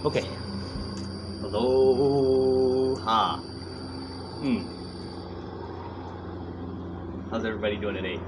Okay. Aloha. How's everybody doing today?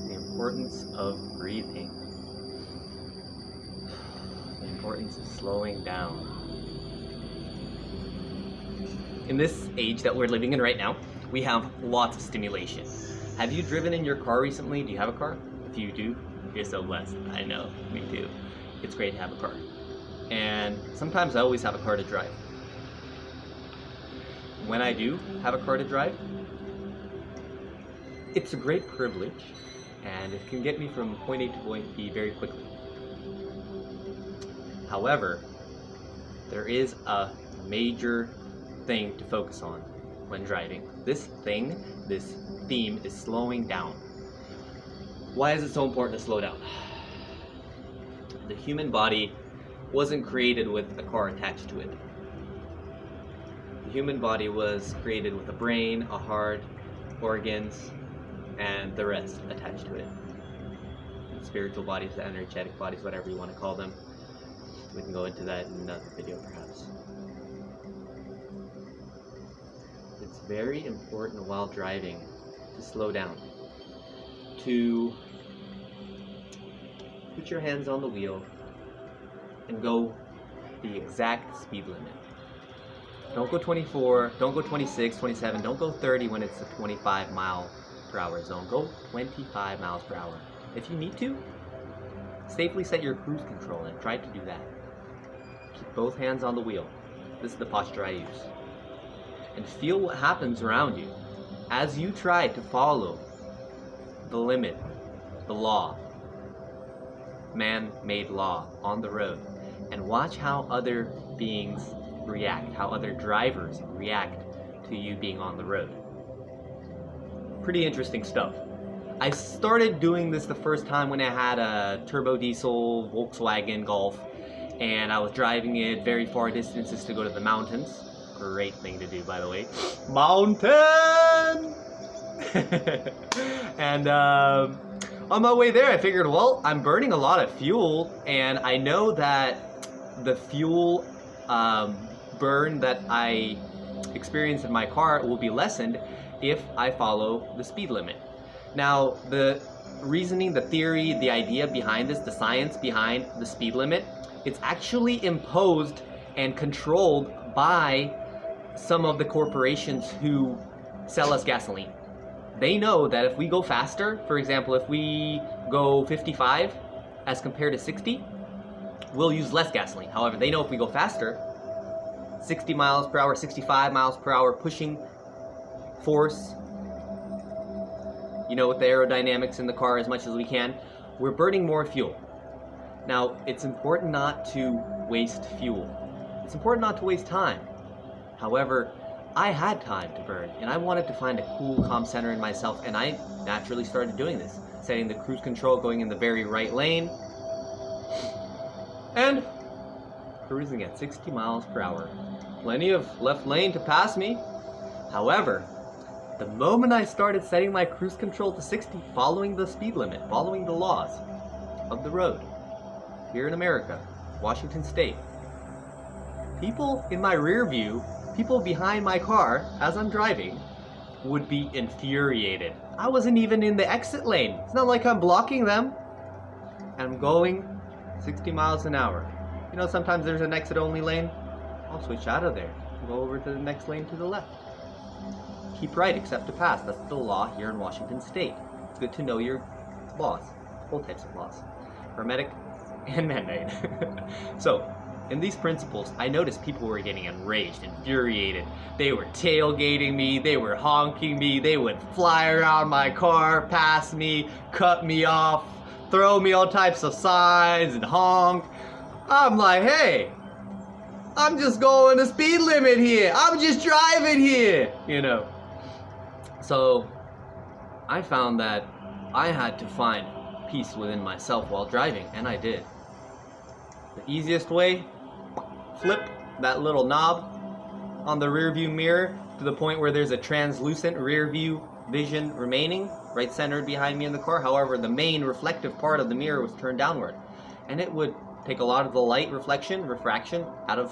The importance of breathing. The importance of slowing down. In this age that we're living in right now, we have lots of stimulation. Have you driven in your car recently? Do you have a car? If you do, you're so blessed. I know, me too. It's great to have a car. And sometimes I always have a car to drive. When I do have a car to drive, it's a great privilege, and it can get me from point A to point B very quickly. However, there is a major thing to focus on when driving. This theme is slowing down. Why is it so important to slow down? The human body wasn't created with a car attached to it. The human body was created with a brain, a heart, organs, and the rest attached to it. Spiritual bodies, energetic bodies, whatever you want to call them. We can go into that in another video perhaps. It's very important while driving to slow down, to put your hands on the wheel and go the exact speed limit. Don't go 24, don't go 26, 27, don't go 30 when it's a 25 mile per hour zone. Go 25 miles per hour. If you need to, safely set your cruise control and try to do that. Keep both hands on the wheel. This is the posture I use. And feel what happens around you as you try to follow the limit, the law, man-made law on the road. And watch how other beings react, how other drivers react to you being on the road. Pretty interesting stuff. I started doing this the first time when I had a turbo diesel Volkswagen Golf, and I was driving it very far distances to go to the mountains. Great thing to do, by the way. Mountain! And on my way there I figured, well, I'm burning a lot of fuel, and I know that the fuel burn that I experience in my car will be lessened if I follow the speed limit. Now, the reasoning, the theory, the idea behind this, the science behind the speed limit, it's actually imposed and controlled by some of the corporations who sell us gasoline. They know that if we go faster, for example, if we go 55 as compared to 60, we'll use less gasoline. However, they know if we go faster, 60 miles per hour, 65 miles per hour, pushing force, you know, with the aerodynamics in the car as much as we can, we're burning more fuel. Now, it's important not to waste fuel. It's important not to waste time. However, I had time to burn, and I wanted to find a cool, calm center in myself, and I naturally started doing this, setting the cruise control, going in the very right lane, and cruising at 60 miles per hour. Plenty of left lane to pass me. However, the moment I started setting my cruise control to 60, following the speed limit, following the laws of the road, here in America, Washington State, people in my rear view, people behind my car as I'm driving, would be infuriated. I wasn't even in the exit lane. It's not like I'm blocking them. I'm going 60 miles an hour. You know, sometimes there's an exit only lane. I'll switch out of there and go over to the next lane to the left. Keep right except to pass. That's the law here in Washington State. It's good to know your laws, both types of laws, hermetic and man-made. So, in these principles, I noticed people were getting enraged, infuriated. They were tailgating me, they were honking me, they would fly around my car, pass me, cut me off, throw me all types of signs and honk. I'm like, hey, I'm just going the speed limit here. I'm just driving here, you know. So I found that I had to find peace within myself while driving, and I did. The easiest way, flip that little knob on the rear view mirror to the point where there's a translucent rear view vision remaining, right centered behind me in the car. However, the main reflective part of the mirror was turned downward, and it would take a lot of the light refraction out of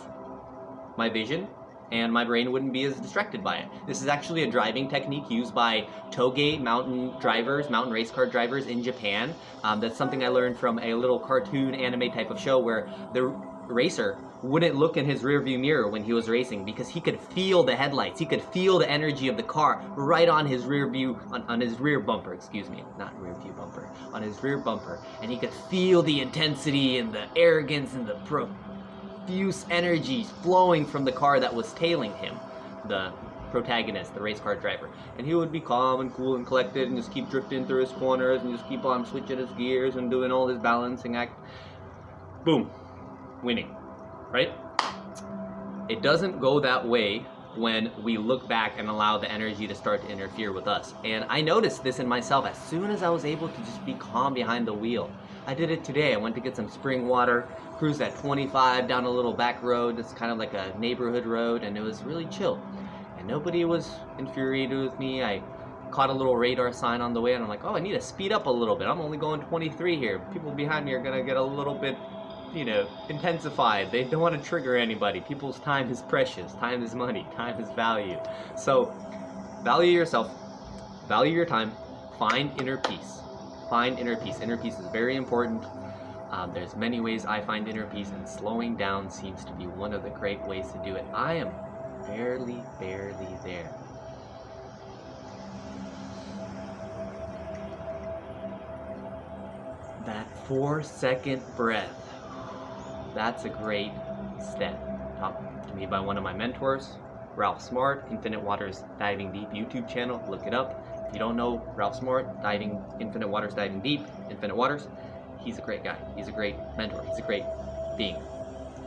my vision, and my brain wouldn't be as distracted by it. This is actually a driving technique used by toge mountain race car drivers in Japan. That's something I learned from a little cartoon anime type of show where the racer wouldn't look in his rearview mirror when he was racing because he could feel the headlights. He could feel the energy of the car right on his rear view, on his rear bumper, not rear view bumper, on his rear bumper. And he could feel the intensity and the arrogance and the profuse energies flowing from the car that was tailing him, the protagonist, the race car driver. And he would be calm and cool and collected and just keep drifting through his corners and just keep on switching his gears and doing all his balancing act. Boom. Winning. Right? It doesn't go that way when we look back and allow the energy to start to interfere with us. And I noticed this in myself as soon as I was able to just be calm behind the wheel. I did it today. I went to get some spring water, cruised at 25 down a little back road. It's kind of like a neighborhood road, and it was really chill. And nobody was infuriated with me. I caught a little radar sign on the way, and I'm like, oh, I need to speed up a little bit. I'm only going 23 here. People behind me are going to get a little bit, intensified. They don't want to trigger anybody. People's time is precious. Time is money. Time is value. So value yourself. Value your time. Find inner peace. Find inner peace. Inner peace is very important. There's many ways I find inner peace, and slowing down seems to be one of the great ways to do it. I am barely there. That 4-second breath. That's a great step. Taught to me by one of my mentors, Ralph Smart, Infinite Waters Diving Deep YouTube channel. Look it up. If you don't know Ralph Smart, Infinite Waters Diving Deep, Infinite Waters, he's a great guy. He's a great mentor. He's a great being.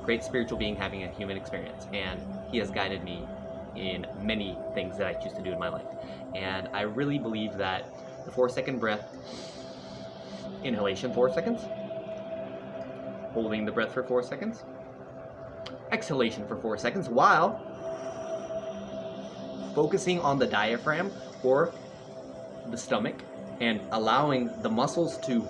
Great spiritual being having a human experience. And he has guided me in many things that I choose to do in my life. And I really believe that the 4-second breath, inhalation 4 seconds, holding the breath for 4 seconds, exhalation for 4 seconds, while focusing on the diaphragm or the stomach and allowing the muscles to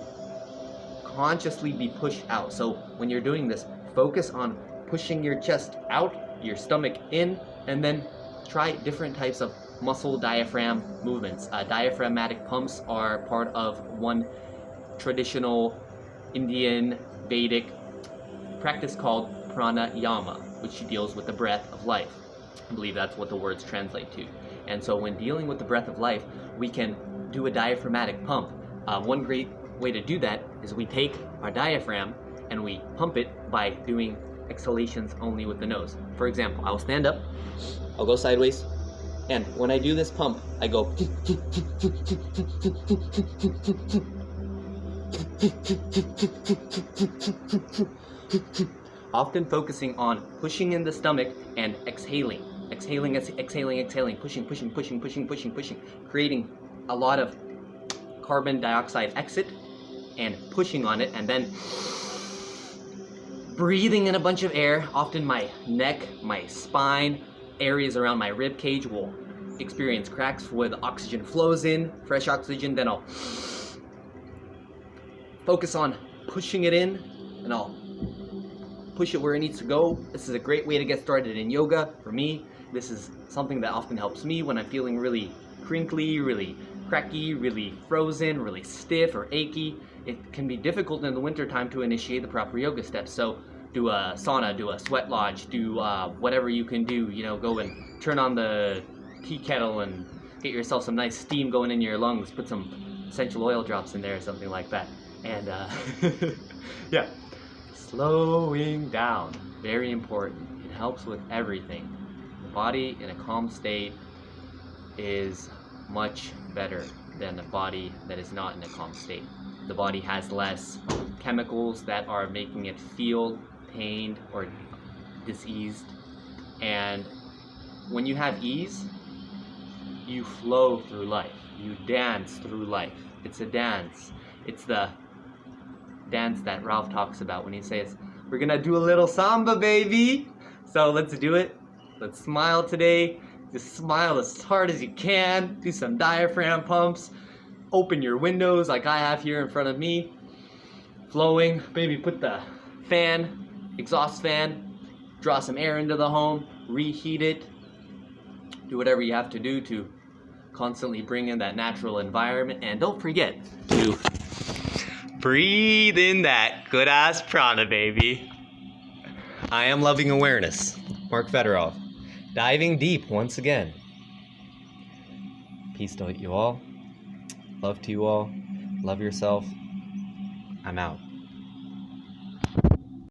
consciously be pushed out. So when you're doing this, focus on pushing your chest out, your stomach in, and then try different types of muscle diaphragm movements. Diaphragmatic pumps are part of one traditional Indian Vedic practice called pranayama, which deals with the breath of life. I believe that's what the words translate to. And so when dealing with the breath of life, we can do a diaphragmatic pump. One great way to do that is we take our diaphragm and we pump it by doing exhalations only with the nose. For example, I'll stand up, I'll go sideways, and when I do this pump, I go often focusing on pushing in the stomach and exhaling, pushing, creating a lot of carbon dioxide exit and pushing on it, and then breathing in a bunch of air. Often my neck, my spine, areas around my rib cage will experience cracks where the oxygen flows in, fresh oxygen. Then I'll focus on pushing it in, and I'll push it where it needs to go. This is a great way to get started in yoga. For me, this is something that often helps me when I'm feeling really crinkly, really cracky, really frozen, really stiff or achy. It can be difficult in the wintertime to initiate the proper yoga steps. So do a sauna, do a sweat lodge, do whatever you can do. Go and turn on the tea kettle and get yourself some nice steam going in your lungs. Put some essential oil drops in there or something like that. And yeah, slowing down, very important. It helps with everything. The body in a calm state is much better than a body that is not in a calm state. The body has less chemicals that are making it feel pained or diseased. And when you have ease, you flow through life. You dance through life. It's a dance. It's the dance that Ralph talks about when he says, we're gonna do a little samba, baby. So let's do it. Let's smile today. Just smile as hard as you can. Do some diaphragm pumps. Open your windows like I have here in front of me. Flowing. Maybe put the fan, exhaust fan, draw some air into the home, reheat it. Do whatever you have to do to constantly bring in that natural environment. And don't forget to breathe in that good ass prana, baby. I am Loving Awareness, Mark Fedorov, diving deep once again. Peace to you all. Love to you all. Love yourself. I'm out.